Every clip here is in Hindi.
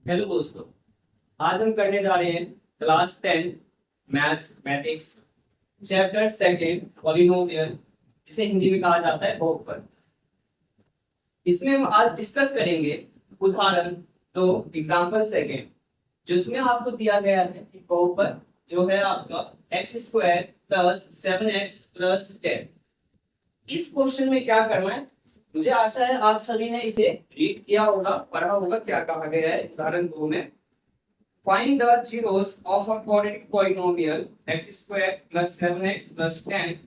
हेलो दोस्तों, आज हम करने जा रहे हैं class 10 mathematics chapter second polynomial, जिसे हिंदी में कहा जाता है बहुपद। इसमें हम आज डिस्कस करेंगे उदाहरण दो एग्जांपल सेकंड, जिसमें आपको दिया गया है कि बहुपद जो है आपका x square plus 7x plus 10। इस क्वेश्चन में क्या करना है, मुझे आशा है आप सभी ने इसे रीड किया होगा, पढ़ा होगा। क्या कहा गया है उदाहरण दो में, find the zeros of a quadratic polynomial x square plus 7x plus 10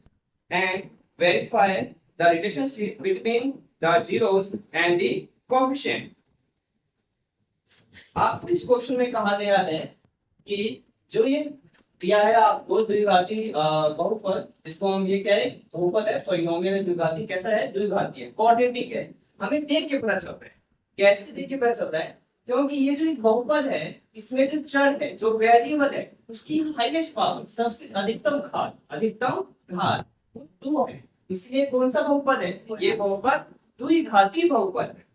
and verify the relationship between the zeros and the coefficient। आप इस क्वेश्चन में कहा गया है कि जो ये दिया है आपको द्विघाती बहुपद, इसको हम ये कह रहे बहुपद है, पॉलिनोमियल द्विघाती कैसा है, द्विघाती है, क्वाड्रेटिक है। हमें देख के पता चल रहा है, कैसे देख के पता चल रहा है, क्योंकि ये जो एक बहुपद है इसमें जो चर है, जो वेरिएबल है, उसकी हाईएस्ट पावर, सबसे अधिकतम घात वो 2 है। इसलिए कौन सा बहुपद है, ये बहुपद द्विघाती बहुपद है।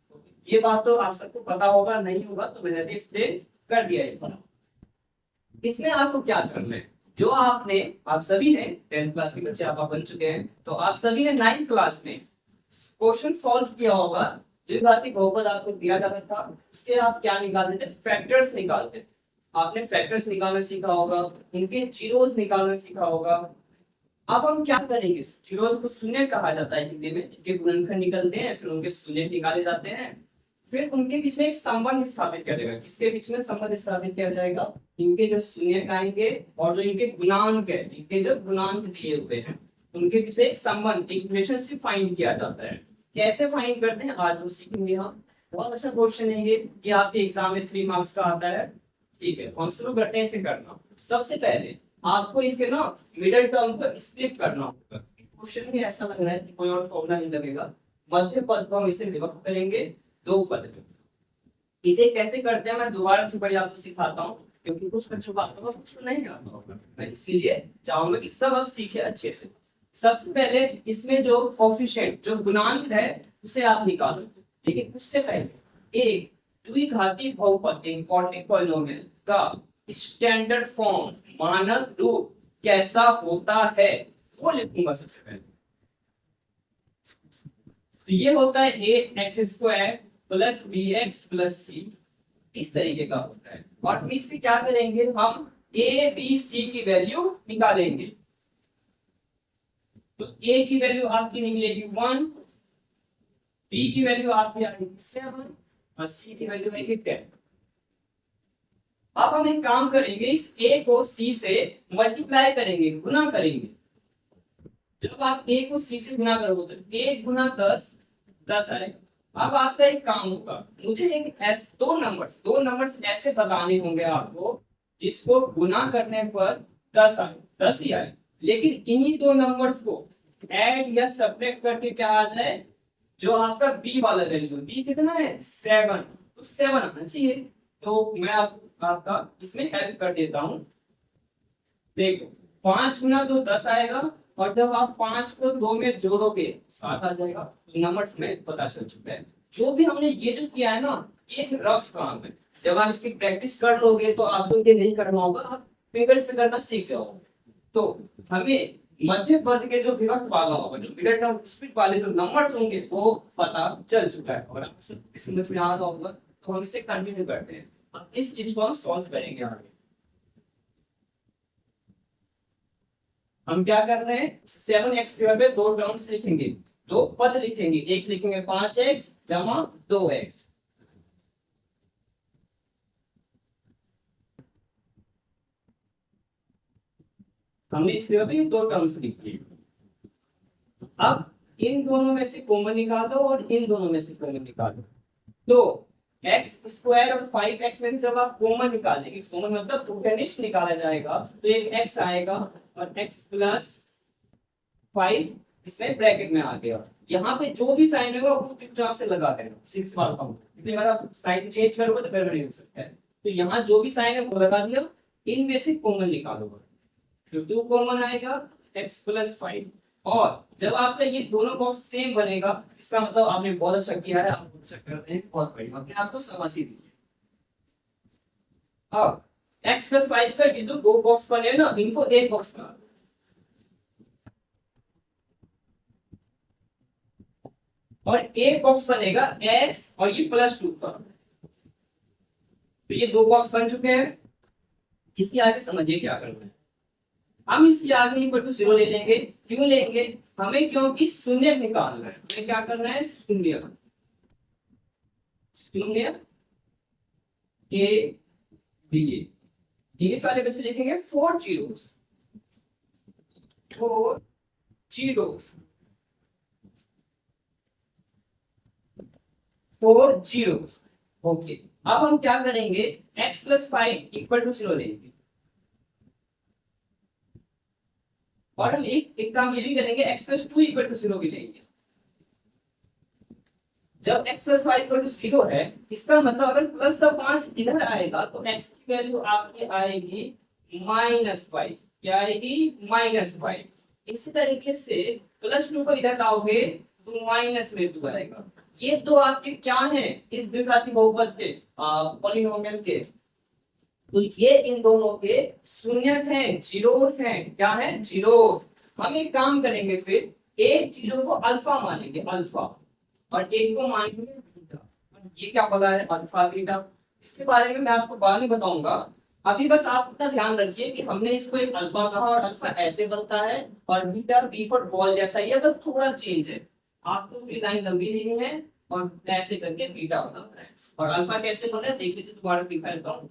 ये बात तो आप सबको पता होगा, नहीं होगा तो मैंने एक्सप्लेन कर दिया है। इसमें आपको क्या करना है, जो आप सभी ने 10th क्लास के बच्चे आप बन चुके हैं, तो आप सभी ने 9th क्लास में क्वेश्चन सॉल्व किया होगा। द्विघाती बहुपद आपको दिया जाता था, उसके आप क्या निकालते थे, फैक्टर्स निकालते थे। आपने फैक्टर्स निकालना सीखा होगा, उनके जीरोस निकालना सीखा होगा। अब हम क्या करेंगे, जीरोस को शून्य कहा जाता है हिंदी में, इनके गुणनखंड निकलते हैं, फिर उनके शून्य निकाले जाते हैं, फिर उनके बीच में एक संबंध स्थापित किया जाएगा। किसके बीच में संबंध स्थापित किया जाएगा, इनके जो शून्य आएंगे और जो इनके गुणांक है, इनके जो गुणांक दिए हुए हैं, उनके बीच में एक संबंध, एक रिलेशनशिप फाइंड किया जाता है। कैसे फाइंड करते हैं आज हम सीखेंगे। हम बहुत अच्छा क्वेश्चन है ये आपके एग्जाम में 3 मार्क्स का आता है। ठीक है, हम शुरू करते हैं इसे करना। सबसे पहले आपको इसके ना मिडिल टर्म को स्प्लिट करना होगा। क्वेश्चन में ऐसा लग रहा है कि कोई और फॉर्मूला नहीं लगेगा। मध्य पद को हम इसे विभक्त करेंगे 2 पद में। इसे कैसे करते हैं मैं दोबारा से बड़ी आपको सिखाता हूँ, क्योंकि कुछ बच्चों का कुछ नहीं आता होगा, मैं इसीलिए चाहूंगा कि सब आप सीखे अच्छे से। सबसे पहले इसमें जो कोएफिशिएंट, जो गुणांक है, उसे आप निकालो। लेकिन उससे पहले एक द्विघाती बहुपद, एक क्वाड्रेटिक पॉलिनोमियल का स्टैंडर्ड फॉर्म, मानक रूप कैसा होता है वो लिखूंगा सबसे पहले। तो ये होता है ax² plus bx plus c, इस तरीके का होता है। और इससे क्या करेंगे, हम a b c की वैल्यू निकालेंगे। तो a की वैल्यू आपकी निकलेगी 1, b की वैल्यू आपकी आएगी 7 और c की वैल्यू आएगी 10। अब हम एक काम करेंगे, इस a को c से मल्टीप्लाई करेंगे, गुना करेंगे। जब आप a को c से गुना करोगे तो 1 गुना 10 10 आएगा। अब आपका एक काम होगा, मुझे एक दो नंबर्स ऐसे बताने होंगे आपको जिसको गुना करने पर 10 ही आए, लेकिन इन्हीं 2 नंबर्स को ऐड या सब्ट्रैक्ट करके क्या आ जाए, जो आपका b वाला वैल्यू, b कितना है 7, तो 7 आना चाहिए। तो मैं आपका इसमें हेल्प कर देता हूं। देखो 5 गुना 2 10 आएगा, और जब आप 5 को 2 में जोड़ोगे 7 आ जाएगा। नंबर्स में पता चल चुका है। जो भी हमने ये जो किया है ना, ये एक रफ काम है। जब आप इसकी प्रैक्टिस कर लोगे तो आपको ये नहीं करना होगा, आप फिंगर्स पे करना सीख जाओगे। तो हमें मध्य पद के जो विभक्त वाला होगा, जो मिडिल टर्म स्प्लिट वाले जो नंबर्स होंगे, वो पता चल चुका है और आपको समझ में आ रहा होगा। तो हम इसे कंटिन्यू करते हैं, अब इस चीज को हम सॉल्व करेंगे आगे। हम क्या कर रहे हैं, 7x पे 2 टर्म्स लिखेंगे, 2 पद लिखेंगे। एक लिखेंगे 5x जमा 2x। हमने इस जगह पे 2 टर्म्स लिख लिए। अब इन दोनों में से कॉमन निकालो और इन दोनों में से कॉमन निकालो। तो x² और 5x में जब आप कॉमन निकालेंगे, कॉमन मतलब कनिष्ठ निकाला जाएगा, तो एक x आएगा और x प्लस 5 इसमें ब्रैकेट में आ गया। यहाँ पे जो भी साइन होगा वो चुपचाप से लगा देना, 6 वाला फॉर्म। अगर आप साइन चेंज करोगे तो गड़बड़ हो सकता है। तो यहाँ जो भी साइन है वो लगा दिया, इनमें से कॉमन निकालोगे, तो 2 कॉमन आएगा, x प्लस 5। और जब आपका ये दोनों बॉक्स सेम बनेगा, इसका मतलब आपने बहुत अच्छा किया है, आप बहुत अच्छा कर रहे हैं, बहुत बढ़िया। अपने आप को शाबाशी दीजिए। अब x प्लस 5 का ये जो दो बॉक्स बने ना इनको एक बॉक्स बना दो, और एक बॉक्स बनेगा x और ये +2 का। तो ये दो बॉक्स बन चुके हैं। इसके आगे समझिए क्या करना है। हम इसके आगे इक्वल टू 0 ले लेंगे। क्यों लेंगे? हमें क्योंकि शून्य निकालना है। हमें क्या करना है? शून्य। शून्य के लिए ये सारे बच्चे लिखेंगे 4 जीरोस। 4 जीरोस। 4 जीरोस। ओके, अब हम क्या करेंगे? x प्लस 5 इक्वल टू 0 लेंगे, और हम एक काम ये भी करेंगे, x प्लस 2 इक्वल टू 0 भी लेंगे। जब x प्लस 5 इक्वल टू 0 है, इसका मतलब अगर प्लस का 5 इधर आएगा तो x की वैल्यू आपकी आएगी -5। क्या आएगी? -5। इसी तरीके से +2 को इधर लाओगे तो -2 आएगा। ये तो आपके क्या है? इस द्विघाती बहुपद के पॉलिनोमियल के। तो ये इन दोनों के शून्य हैं, जीरोस हैं। क्या है? जीरोस। हम एक काम करेंगे, फिर एक जीरो को अल्फा मानेंगे, अल्फा, और एक को मानेंगे बीटा। ये क्या बोला है? Alpha beta. इसके बारे में मैं आपको बाद में बताऊंगा। अभी बस आप इतना ध्यान रखिए कि हमने इसको एक अल्फा कहा, और अल्फा ऐसे बनता है, और बीटा बी फॉर बॉल जैसा ही है, तो थोड़ा चेंज है। आपको भी लाइन लंबी लेनी है और ऐसे करके बीटा बनाना है। और अल्फा कैसे बन रहा है देख लीजिए, दोबारा दिखा देता हूँ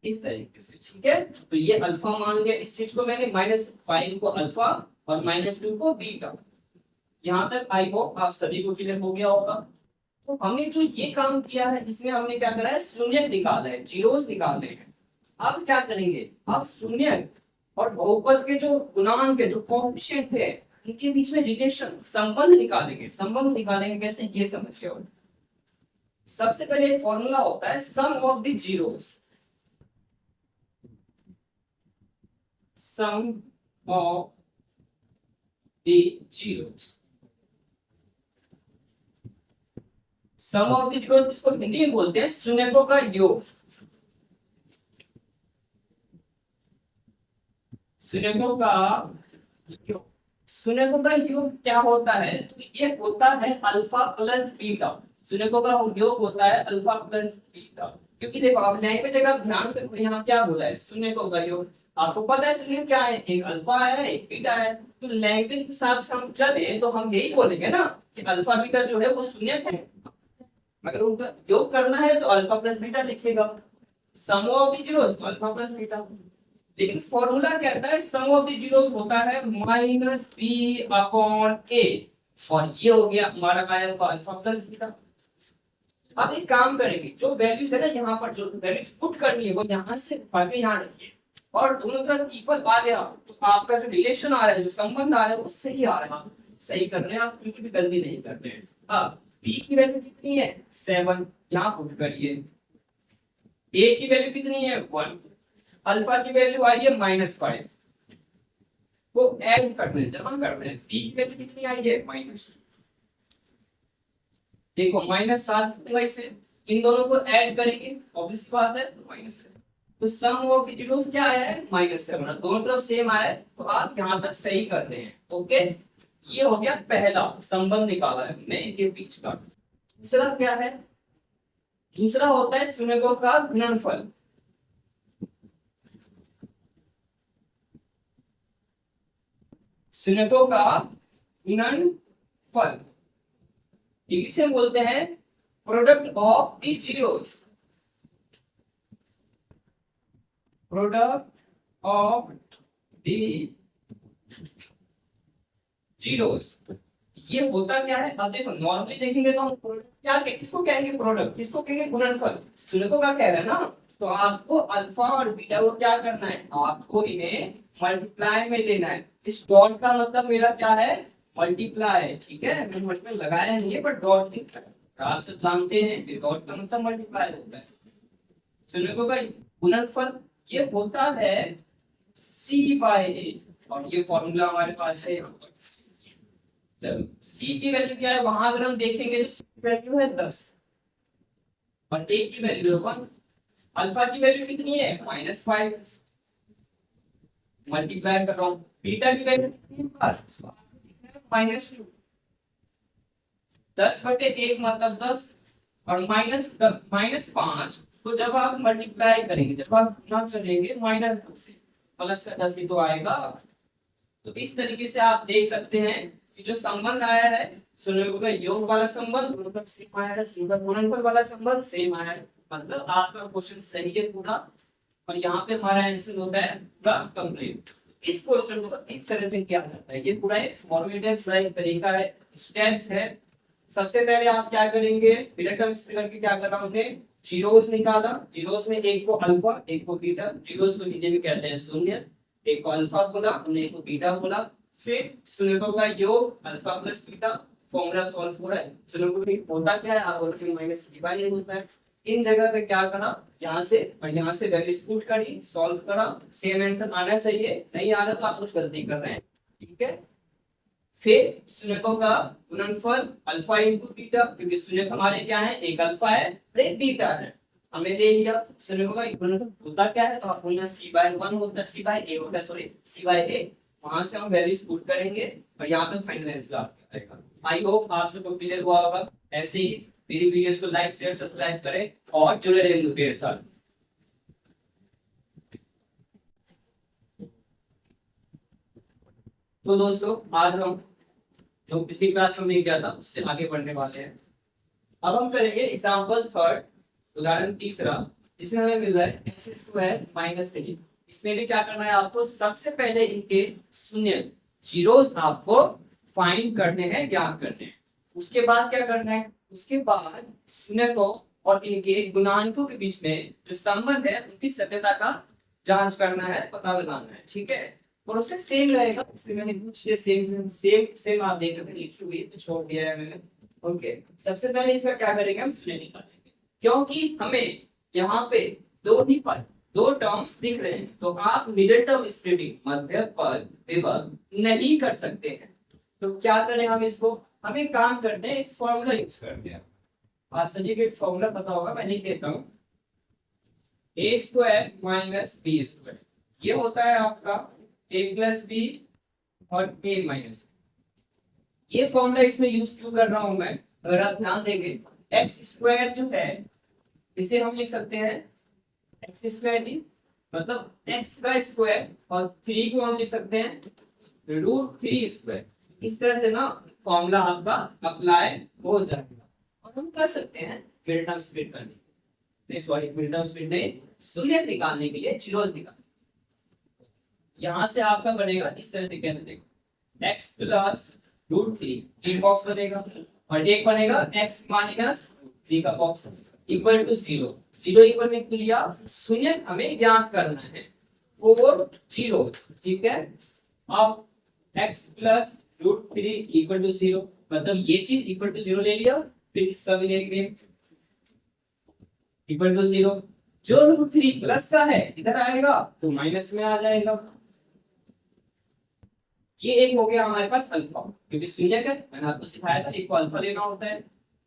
इस तरीके से। ठीक है, तो ये अल्फा मान लिया इस चीज को मैंने, -5 को अल्फा और -2 को बीटा। यहाँ तक आई होप आप सभी को क्लियर हो गया होगा। तो हमने जो ये काम किया है, इसमें हमने क्या करा है? शून्य निकाला है, जीरोस निकाले हैं। अब क्या करेंगे? अब शून्य और बहुपद के जो गुणांक है, जो कोएफिशिएंट है, इनके बीच में रिलेशन, संबंध निकालेंगे। संबंध निकालेंगे कैसे, ये समझिए। सबसे पहले फॉर्मूला होता है sum of the zeros. sum of the zeros। sum of the zeros इसको हिंदी में बोलते हैं शून्यकों का योग। शून्यकों का योग। शून्यकों का योग क्या होता है? तो ये होता है अल्फा प्लस बीटा। शून्यकों का योग होता है अल्फा प्लस बीटा। क्योंकि देखो आप लैंग्वेज अगर ध्यान से, यहाँ क्या बोला है? शून्यकों का योग। आपको पता है शून्य क्या है? एक अल्फा है, एक बीटा है। तो लैंग्वेज के हिसाब से हम चले तो हम यही बोलेंगे ना कि अल्फा बीटा जो है वो शून्य है। अगर उनका योग करना है तो अल्फा प्लस बीटा लिखेगा। सम ऑफ द जीरोस तो अल्फा प्लस बीटा। लेकिन फॉर्मूला कहता है सम ऑफ द जीरोस होता है -b/a, और ये हो गया हमारा अल्फा प्लस बीटा। अब एक काम करेंगे, जो वैल्यूज है ना, यहाँ पर जो वैल्यूज पुट करनी है वो यहाँ से आगे यहाँ रखिए, और दोनों तरफ इक्वल आ गया तो आपका जो रिलेशन आ रहा है, जो संबंध आ रहा है वो सही आ रहा है। सही कर रहे हैं आप, बिल्कुल भी गलती नहीं कर रहे हैं। अब b की वैल्यू कितनी है? 7, यहाँ पुट करिए। a की वैल्यू कितनी है? 1। अल्फा की वैल्यू आई है -5, को ऐड करना है, जमा करना है। b की वैल्यू कितनी आई है? -2। देखो -7 वैसे इन दोनों को ऐड करेंगे, ऑब्वियस बात है, तो माइनस है। तो सम ऑफ द जीरोस क्या है? -7। दोनों तरफ सेम आया तो आप यहाँ तक सही कर रहे हैं। ओके, ये हो गया पहला संबंध निकाला है हमने इनके बीच का। दूसरा क्या है? दूसरा होता है शून्यकों का गुणनफल। शून्यकों का गुणनफल इंग्लिश में बोलते हैं product of the zeros. Product of the zeros. ये होता क्या है? अब देखो नॉर्मली देखेंगे तो हम प्रोडक्ट क्या किसको कहेंगे? प्रोडक्ट किसको कहेंगे? गुणनफल। शून्यकों का कह रहे हैं ना, तो आपको अल्फा और बीटा को क्या करना है? आपको इन्हें मल्टीप्लाई में लेना है। इस डॉट का मतलब मेरा क्या है? मल्टीप्लाई। ठीक है, मैं मतलब लगाया नहीं है पर डॉट लिख सकते, आप सब जानते हैं कि डॉट का मतलब मल्टीप्लाई होता है। शून्यकों का गुणनफल ये होता है c/a, और ये फॉर्मूला हमारे पास है यहाँ पर। चलो c की वैल्यू क्या है? वहां अगर हम देखेंगे तो c की वैल्यू है 10 और a की वैल्यू है 1। अल्फा की वैल्यू कितनी है -5 मल्टीप्लाई कर रहा हूँ। बीटा की वैल्यू कितनी है पास -2 10/1 मतलब 10 और -5 तो जब आप मल्टीप्लाई करेंगे जब आप गुना करेंगे -2 से प्लस का 10 ही तो आएगा। तो इस तरीके से आप देख सकते हैं कि जो संबंध आया है संयुग्म का योग वाला संबंध मतलब सेम आया है, संयुग्म गुणनफल वाला संबंध सेम आया है, मतलब आपका क्वेश्चन सही है पूरा। और यहाँ पे हमारा आंसर होता है पूरा कंप्लीट। इस क्वेश्चन को इस तरह से किया जाता है, ये पूरा एक फॉर्मेटिव तरीका है, स्टेप्स है। सबसे पहले आप क्या करेंगे, मिनटम स्प्लिटर की क्या करना होते हैं, जीरोस निकाला, जीरोस में एक को अल्फा एक को बीटा, जीरोस को नीचे भी कहते हैं शून्य, एक को अल्फा बोला हमने एक को बीटा बोला, फिर शून्यों का योग alpha plus beta, formula solve हो रहा है। शून्यों का होता क्या है आप बोलते हैं माइनस डिवाइड होता है। इन जगह पे क्या करा, यहाँ से और यहाँ से वैल्यूज पुट करी, सॉल्व करा, सेम आंसर आना चाहिए, नहीं आ रहा तो आप कुछ गलती कर रहे हैं, ठीक है। फिर शून्यों का गुणनफल अल्फा इनटू बीटा, क्योंकि शून्य हमारे क्या है, एक अल्फा है और एक बीटा है, हमने ले लिया। शून्यों का गुणनफल होता क्या है, तो आपको यहाँ c/1 होता है, c/a होता है, सॉरी c/a, वहां से हम वैल्यूज पुट करेंगे और यहाँ पे फाइनल आंसर आएगा। आई होप आप सबको क्लियर हुआ होगा। ऐसे ही मेरी वीडियोस को लाइक शेयर सब्सक्राइब करें और जुड़े रहें मेरे साथ। तो दोस्तों आज हम जो पिछली क्लास में किया था उससे आगे बढ़ने वाले हैं। अब हम करेंगे एग्जांपल थर्ड, उदाहरण तीसरा, जिसमें हमें मिल रहा है x² - 3। इसमें भी क्या करना है आपको, सबसे पहले इनके शून्य जीरोस आपको फाइंड करने हैं, ज्ञात करने हैं। उसके बाद क्या करना है, उसके बाद शून्य को और इनके गुणांकों के बीच में जो संबंध है उनकी सत्यता का जांच करना है, पता लगाना है, ठीक है। प्रोसेस सेम रहेगा, इसलिए मैंने कुछ सेम सेम सेम आप देख रहे हैं लिखी हुई है तो छोड़ दिया है मैंने। ओके, सबसे पहले इसका क्या करेंगे, हम शून्य निकालेंगे, क्योंकि हमें यहाँ पे दो टर्म्स दिख रहे हैं, तो आप मिडिल टर्म स्प्लिटिंग मध्य पद विभक्त नहीं कर सकते हैं। तो क्या करें हम इसको, हम एक काम करते हैं, एक फॉर्मूला यूज करते हैं। आप सभी को एक फॉर्मूला पता होगा, मैं लिख देता हूँ, a² - b², ये होता है आपका a + b और a - ये फॉर्मूला इसमें यूज क्यों कर रहा हूं मैं, अगर आप ध्यान देंगे, x² जो है इसे हम लिख सकते हैं x² मतलब x का स्क्वायर, और 3 को हम लिख सकते हैं √3²। इस तरह से ना फॉर्मूला आपका अप्लाई हो जाएगा। और हम कर सकते हैं मिडटर्म स्प्लिट करने, नहीं सॉरी मिडटर्म स्प्लिट नहीं, शून्य निकालने के लिए जीरोस निकालने। यहाँ से आपका बनेगा इस तरह से, कैसे देखो, x + √3 एक बॉक्स बनेगा और एक बनेगा x - √3 का बॉक्स इक्वल टू 0। 0 इक्वल में लिया, शून्य हमें ज्ञात करना है, 4 जीरोस, ठीक है। अब x + √3 इक्वल टू 0, मतलब ये चीज इक्वल टू 0 ले लिया, फिर इसका भी ले लेंगे इक्वल टू 0। जो √3 प्लस का है इधर आएगा तो माइनस में आ जाएगा। ये एक हो गया हमारे पास अल्फा, क्योंकि शून्य का मैंने आपको सिखाया था एक को अल्फा लेना होता है।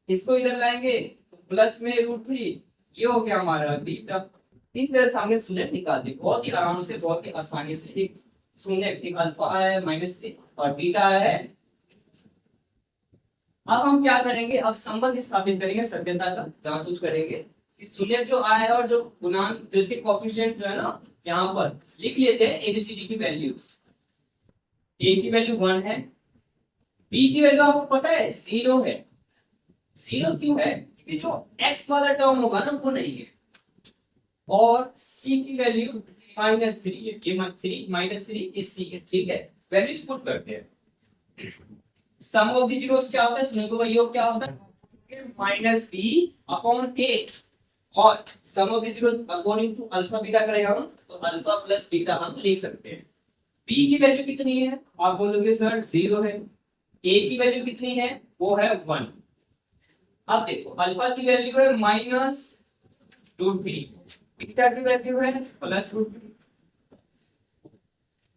इसको इधर लाएंगे तो प्लस में √3, ये हो गया हमारा बीटा। इस तरह से हमने शून्य निकाल दी, बहुत ही आराम से, बहुत ही आसानी से। एक शून्य, एक अल्फा आया है -3 और बीटा आया है। अब हम क्या करेंगे, अब संबंध स्थापित करेंगे, सत्यता का जांच करेंगे। शून्य जो आया है और जो गुणांक जो इसके कोएफिशिएंट जो है ना, यहाँ पर लिख लेते हैं एबीसीडी की वैल्यूज। ए की वैल्यू 1 है, बी की वैल्यू आपको पता है 0 है। 0 क्यों है, क्योंकि जो x वाला टर्म होगा ना वो नहीं है। और c की वैल्यू -3 है, 3 इस c है, ठीक है। वैल्यूज पुट करते हैं। सम ऑफ द जीरोस क्या होता है, शून्य का योग क्या होता है, -b/a, और sum of the zeros according to alpha beta करें हम तो अल्फा प्लस बीटा हम लिख सकते हैं। b की वैल्यू कितनी है, आप बोलोगे सर 0 है। a की वैल्यू कितनी है, वो है 1। अब देखो अल्फा की वैल्यू है -√3, बीटा की वैल्यू है +√3।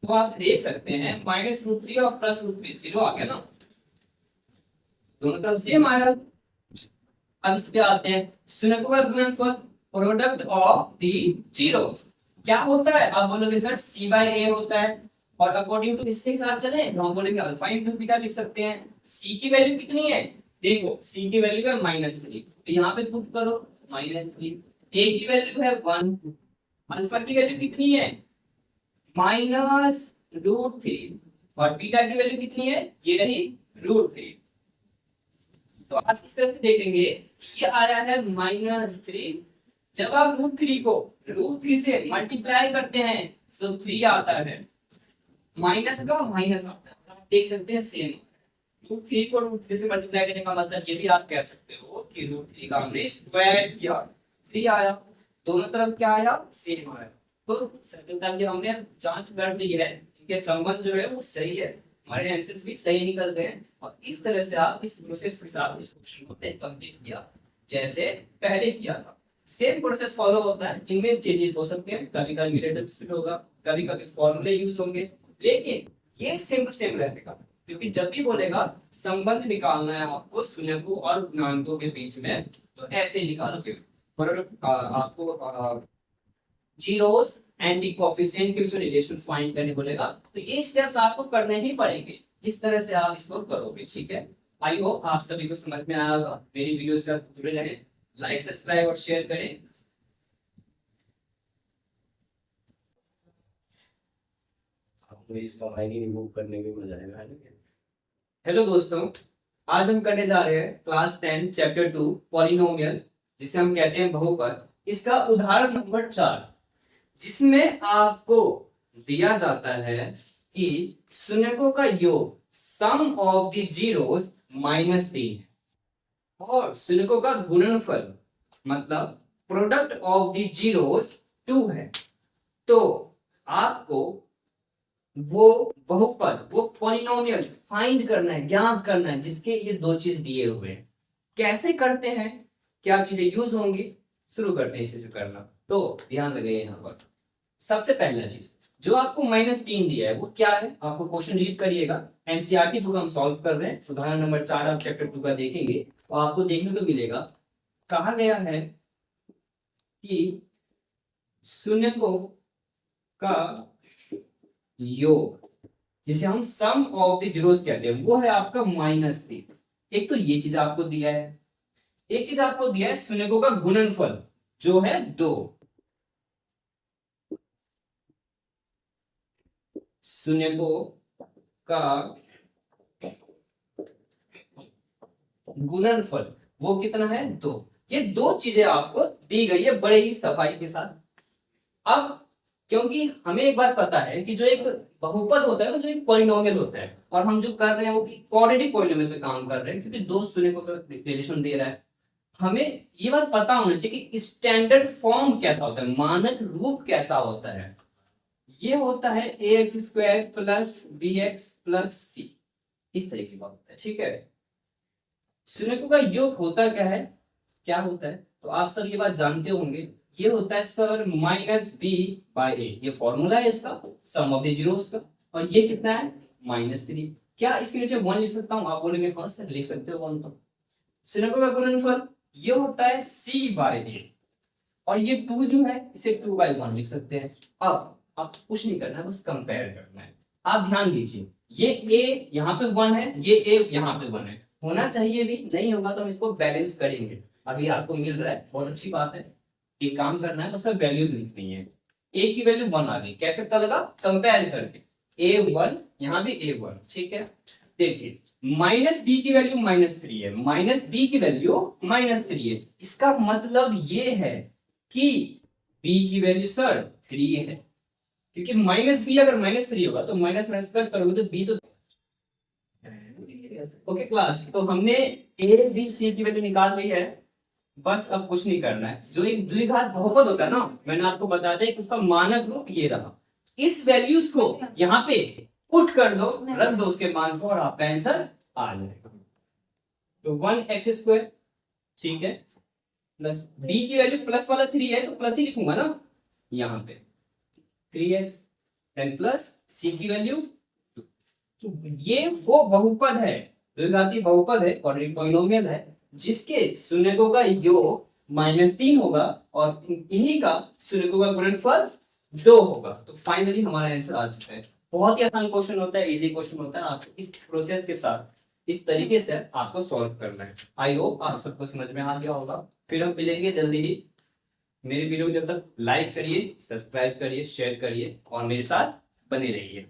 तो आप देख सकते हैं -√3 और +√3 0 आ गया ना, दोनों तरफ सेम आया। अब इस पे आते हैं, शून्यों का गुणनफल प्रोडक्ट ऑफ द जीरोस क्या होता है? आप बोलोगे सर सी बाय ए होता है, और अकॉर्डिंग टू इसके साथ चले तो हम बोलेंगे अल्फा इंटू बीटा लिख सकते हैं। सी की वैल्यू कितनी है? देखो सी की वैल्यू है -3, तो यहाँ पे पुट करो -3। ए की वैल्यू है 1, अल्फा की वैल्यू कितनी है? -√3, और बीटा की वैल्यू कितनी है? ये रही √3। तो आप इस तरह से देखेंगे ये आ रहा है -3। जब आप √3 को √3 से मल्टीप्लाई करते हैं तो 3 आता है, माइनस का माइनस आता है, आप देख सकते हैं सेम। √3 को √3 से मल्टीप्लाई करने का मतलब ये भी आप कह सकते हो कि √3 का हमने स्क्वायर किया, 3 आया, दोनों तरफ क्या आया? सेम आया। तो सरलता की हमने जांच कर ली है कि संबंध जो है वो सही है, हमारे आंसर्स भी सही निकल गए हैं। और इस तरह से आप इस प्रोसेस के साथ इस क्वेश्चन को कंप्लीट किया जैसे पहले किया था। सेम प्रोसेस फॉलो होता है, इनमें चेंजेस हो सकते हैं, कभी कभी रिलेटिव स्पीड होगा, कभी कभी फॉर्मूले यूज होंगे, लेकिन ये सेम टू सेम रहेगा। क्योंकि जब भी बोलेगा संबंध निकालना है आपको शून्यकों और गुणांकों के बीच में, तो ऐसे ही निकालोगे। आपको जीरोस एंड द कोएफिशिएंट के बीच में रिलेशंस फाइंड करने बोलेगा, तो ये स्टेप्स आपको करने ही पड़ेंगे। इस तरह से आप इसको करोगे, ठीक है। आई होप आप सभी को समझ में आया होगा। मेरी वीडियोस से जुड़े रहें, लाइक सब्सक्राइब और शेयर करें। आपको इसका लाइन रिमूव करने में मजा आएगा। हेलो दोस्तों, आज हम करने जा रहे हैं क्लास 10 चैप्टर 2 पॉलिनोमियल, जिसे हम कहते हैं बहुपद। इसका उदाहरण नंबर 4, जिसमें आपको दिया जाता है कि शून्यकों का योग सम ऑफ द जीरोस -3 और शून्यकों का गुणनफल मतलब प्रोडक्ट ऑफ द जीरोस 2 है। तो आपको वो बहुपद, वो पॉलिनोमियल फाइंड करना है, ज्ञात करना है, जिसके ये दो चीज दिए हुए हैं। कैसे करते हैं, क्या चीजें यूज होंगी, शुरू करते हैं इसे जो करना। तो ध्यान लगे यहाँ पर सबसे पहला चीज जो आपको -3 दिया है वो क्या है, आपको क्वेश्चन रीड करिएगा। एनसीईआरटी बुक हम सॉल्व कर रहे हैं, उदाहरण नंबर 4 आप चैप्टर 2 का देखेंगे तो आपको देखने को मिलेगा, कहा गया है कि शून्यकों का योग, जिसे हम सम ऑफ द जीरोस कहते हैं, वो है आपका -3। एक तो ये चीज आपको दिया है, एक चीज आपको दिया है शून्यकों का गुणनफल जो है 2। शून्यकों का गुणनफल वो कितना है? 2। ये दो चीजें आपको दी गई है बड़े ही सफाई के साथ। अब क्योंकि हमें एक बात पता है कि जो एक बहुपद होता है, जो एक पॉलिनोमियल होता है, और हम जो कर रहे हैं वो क्वाड्रेटिक पॉलिनोमियल पे काम कर रहे हैं, क्योंकि दो शून्यकों का रिलेशन दे रहा है। हमें ये बात पता होना चाहिए कि स्टैंडर्ड फॉर्म कैसा होता है, मानक रूप कैसा होता है। ये होता है ax² + bx + c, इस तरीके का होता है, ठीक है। शून्यकों का योग होता क्या है, क्या होता है, तो आप सब ये बात जानते होंगे। ये होता है सर -b/a, ये फॉर्मूला है इसका सम ऑफ द जीरोस का, और ये कितना है? -3। क्या इसके नीचे 1 लिख सकता हूं? आप बोलेंगे हाँ सर लिख सकते हो 1। तो शून्यकों का गुणनफल ये होता है c/a, और ये 2 जो है इसे 2/1 लिख सकते हैं। अब आप कुछ नहीं करना है, बस कंपेयर करना है। आप ध्यान दीजिए, ये a यहाँ पे 1 है, ये a यहाँ पे 1 है, होना चाहिए भी, नहीं होगा तो हम इसको बैलेंस करेंगे। अभी आपको मिल रहा है, बहुत अच्छी बात है। एक काम करना है, बस अब वैल्यूज लिखनी है। a की वैल्यू 1 आ गई, कैसे पता लगा? कंपेयर करके, a1 यहाँ भी a1, ठीक है। देखिए -b की वैल्यू -3 है, -b की वैल्यू -3 है, इसका मतलब ये है कि b की वैल्यू सर 3 है, क्योंकि -b अगर -3 होगा तो माइनस माइनस करोगे तो b तो ओके क्लास। तो हमने a b c की वैल्यू निकाल ली है, बस अब कुछ नहीं करना है। जो एक द्विघात बहुपद होता है ना, मैंने आपको बताया था कि उसका मानक रूप ये रहा। इस वैल्यूज को यहाँ पे पुट कर दो, रख दो उसके मान को, और आपका आंसर आ जाएगा। तो 1x², ठीक है, प्लस b की वैल्यू प्लस वाला 3 है तो प्लस ही लिखूंगा ना यहाँ पे, 3x एंड प्लस c की वैल्यू 2। तो ये वो बहुपद है, द्विघाती बहुपद है, क्वाड्रेटिक पॉलिनोमियल है, जिसके शून्यकों का योग -3 होगा और इन्हीं का शून्यों का गुणनफल 2 होगा। तो फाइनली हमारा आंसर आ चुका है। बहुत ही आसान क्वेश्चन होता है, इजी क्वेश्चन होता है। आपको इस प्रोसेस के साथ इस तरीके से आपको सॉल्व करना है। आई होप आप सबको समझ में आ गया होगा। फिर हम मिलेंगे जल्दी ही। मेरे वीडियो को जब तक लाइक करिए, सब्सक्राइब करिए, शेयर करिए और मेरे साथ बने रहिए।